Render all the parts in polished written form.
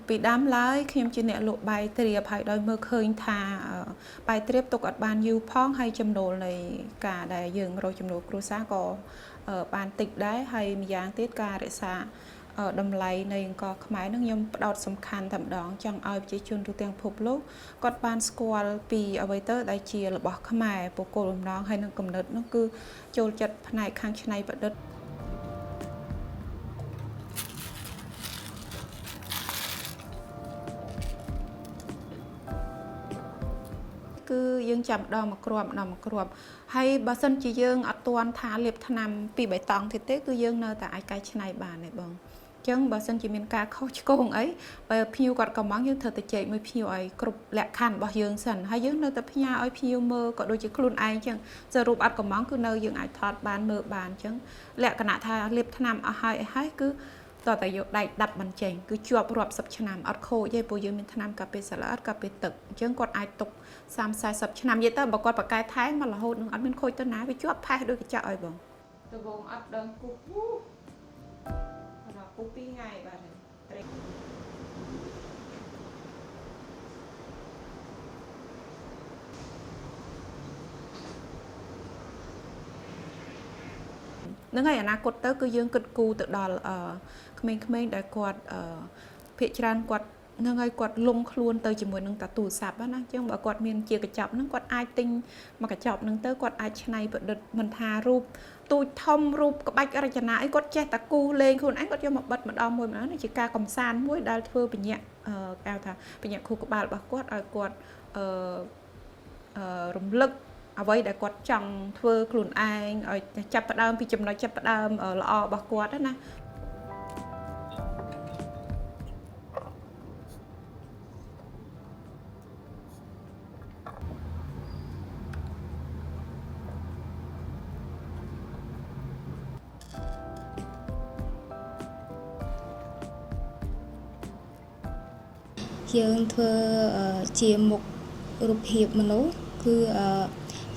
ពីដើមឡើយខ្ញុំជាអ្នកលក់បាយទ្រាបហើយដោយមើលឃើញថាបាយទ្រាបទុកអត់បានយូរផងហើយចំណូលនៃការដែលយើងរកចំណូលគ្រួសារក៏បានតិចដែរហើយម្យ៉ាងទៀតការរក្សាតម្លៃនៃអង្គខ្មែរនឹងខ្ញុំផ្ដោតសំខាន់តែម្ដងចង់ឲ្យប្រជាជនទូទាំងពិភពលោកគាត់បានស្គាល់ពីអ្វីទៅដែលជារបស់ខ្មែរបុគ្គលបំណងហើយនឹងគំនិតនោះគឺចូលចិត្តផ្នែកខាងច្នៃប្រឌិតគឺយើងចាំម្ដងមកគ្រាប់ហើយបើសិនជាយើងអត់ទាន់ថាលាបថ្នាំពីបៃតងទៀតទេគឺយើងនៅតែអាចកែច្នៃបានទេបងអញ្ចឹងបើសិនជាមានការខុសឆ្គងអីបើភ្ញៀវគាត់កំងយើងត្រូវតែជែកមួយភ្ញៀវឲ្យគ្រប់លក្ខខណ្ឌរបស់យើងសិនហើយយើងនៅតែផ្ញើឲ្យភ្ញៀវមើលក៏ដូចជាខ្លួនឯងអញ្ចឹងសរុបអត់កំងគឺនៅយើងអាចថតបានមើលបានអញ្ចឹងលក្ខណៈថាលាបថ្នាំអស់ហើយគឺតើយកដៃដាត់បញ្ចេញគឺជាប់រាប់សិបឆ្នាំអត់ខូចទេព្រោះយើងមានថ្នាំកាពីសាឡាអត់កាពីទឹកអញ្ចឹងគាត់អាចទុក30-40ឆ្នាំនិយាយទៅបើគាត់បកកែថែមមករហូតនឹងអត់មានខូចទៅណាវាជាប់ផេះដូចកញ្ចក់ឲ្យបងទៅបងអត់ដឹងគូដល់គូ2ថ្ងៃបាទត្រេកនឹងហើយអនាគតទៅគឺយើងគិតគូរទៅដល់ក្មេងៗដែលគាត់ភាគច្រើនគាត់នឹងហើយគាត់លងខ្លួនទៅជាមួយនឹងតាទូរស័ព្ទណាអញ្ចឹងបើគាត់មានជាកញ្ចប់ហ្នឹងគាត់អាចទិញមកកញ្ចប់ហ្នឹងទៅគាត់អាចច្នៃប្រឌិតមិនថារូបទូចធំរូបក្បាច់រចនាអីគាត់ចេះតែគូសលេងខ្លួនឯងគាត់យកមកបិទម្ដងមួយនេះជាការកំសាន្តមួយដែលធ្វើបញ្ញាក់គេហៅថាបញ្ញាក់ខួរក្បាលរបស់គាត់ឲ្យគាត់រំលឹកអ្វីដែលគាត់ចង់ធ្វើខ្លួនឯងឲ្យចាប់ផ្ដើមពីចំណុចចាប់ផ្ដើមល្អរបស់គាត់ណាយើងធ្វើជាមុខរូបភាពមនុស្សគឺ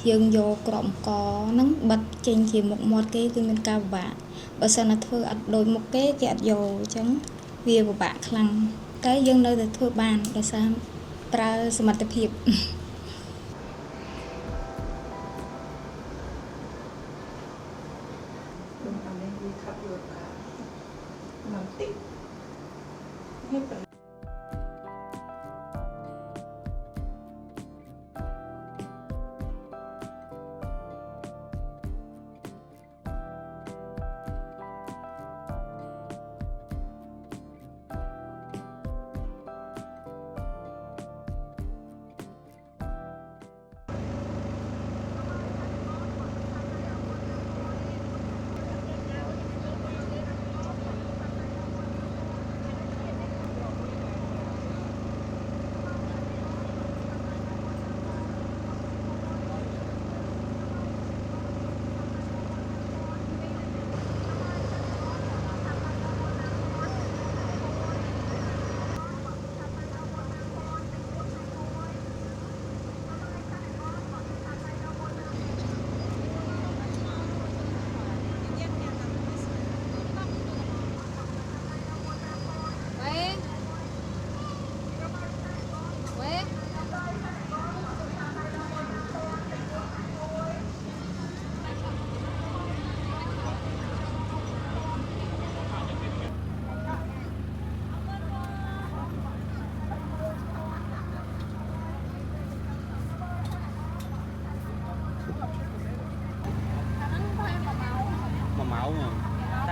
យើងយកក្របអង្គហ្នឹងបិទចេញជាមុខមាត់គេគឺមានការពិបាកបើសិនណាធ្វើអត់ដូចមុខគេអត់យកអញ្ចឹងវាពិបាកខ្លាំងតែយើងនៅតែធ្វើបានដោយសារប្រើសមត្ថភាពដូចតាមនេះវាខាត់យកតាមតិចនេះតែ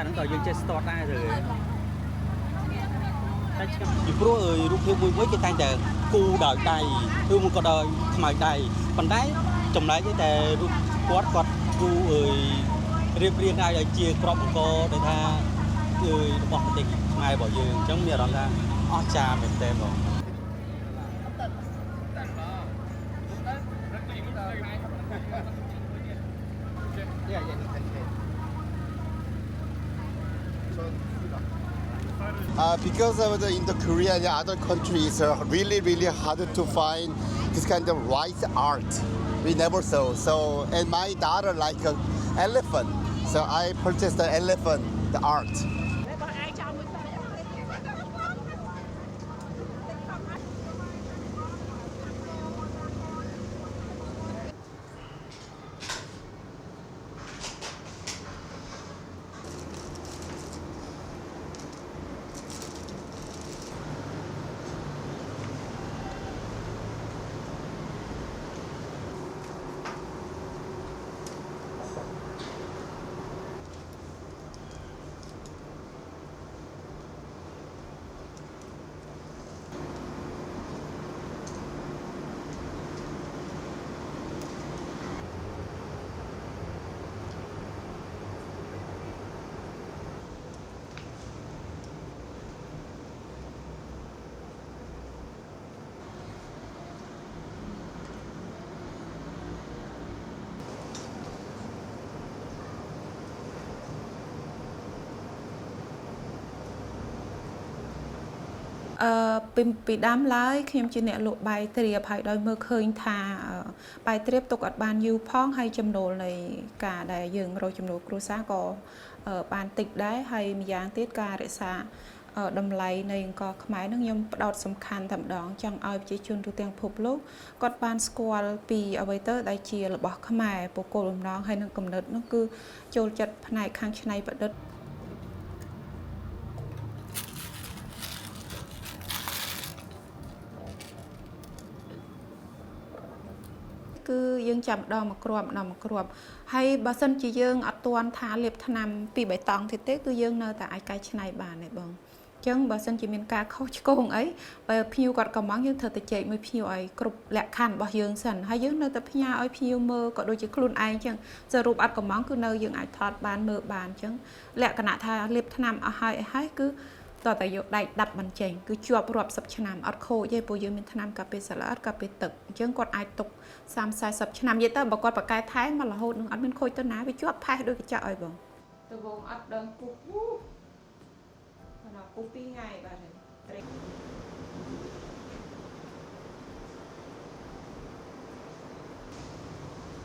នឹងតើយើងចេះ start ដែរទៅតែពីព្រោះរូបភាពមួយគេតែងតែគូដោយដៃឬមួយក៏ដោយខ្មៅដៃប៉ុន្តែចំណែកតែរូបគាត់គូរៀបរៀងឲ្យជាក្របអង្គដែលថារបស់ប្រទេសខ្មែររបស់យើងអញ្ចឹងមានអារម្មណ៍ថាអស្ចារ្យមែនទែនបង Because in the Korea and other countries, really hard to find this kind of rice art. We never saw. So, and my daughter like an elephant. So I purchased the elephant, the art. ពីដើមឡើយខ្ញុំជាអ្នកលក់បាយត្រៀបហើយដោយមើលឃើញថាបាយត្រៀបទុកអត់បានយូរផងហើយចំណូលនៃការដែលយើងរកចំណូលគ្រួសារក៏បានតិចដែរហើយម្យ៉ាងទៀតការរក្សាតម្លៃនៃអង្គរខ្មែរនឹងខ្ញុំផ្ដោតសំខាន់តែម្ដងចង់ឲ្យប្រជាជនទូទាំងពិភពលោកគាត់បានស្គាល់ពីអ្វីទៅដែលជារបស់ខ្មែរបុគ្គលបំណងហើយនឹងគំនិតនោះគឺចូលចិត្តផ្នែកខាងច្នៃប្រឌិតគឺយើងចាំម្ដងមកគ្រាប់ហើយបើសិនជាយើងអត់ទាន់ថាលាបថ្នាំពីបៃតងទៀតទេគឺយើងនៅតែអាចកែច្នៃបានទេបងអញ្ចឹងបើសិនជាមានការខុសឆ្គងអីបើភ្ញៀវគាត់កំងយើងត្រូវតែចែកមួយភ្ញៀវឲ្យគ្រប់លក្ខខណ្ឌរបស់យើងសិនហើយយើងនៅតែផ្ញើឲ្យភ្ញៀវមើលក៏ដូចជាខ្លួនឯងអញ្ចឹងសរុបអត់កំងគឺនៅយើងអាចថតបានមើលបានអញ្ចឹងលក្ខណៈថាលាបថ្នាំអស់ហើយគឺតើតែយកដៃដាប់មិនចេញគឺជាប់រាប់សិបឆ្នាំអត់ខូចទេព្រោះយើងមានថ្នាំកាពីសាឡាត់កាពីទឹកអញ្ចឹងគាត់អាចទុក30-40ឆ្នាំនិយាយទៅបើគាត់បកកែថែមមករហូតនឹងអត់មានខូចទៅណាវាជាប់ផេះដូចកញ្ចក់ឲ្យបងទៅវងអត់ដឹងពុះដល់ពុះ2ថ្ងៃបាទ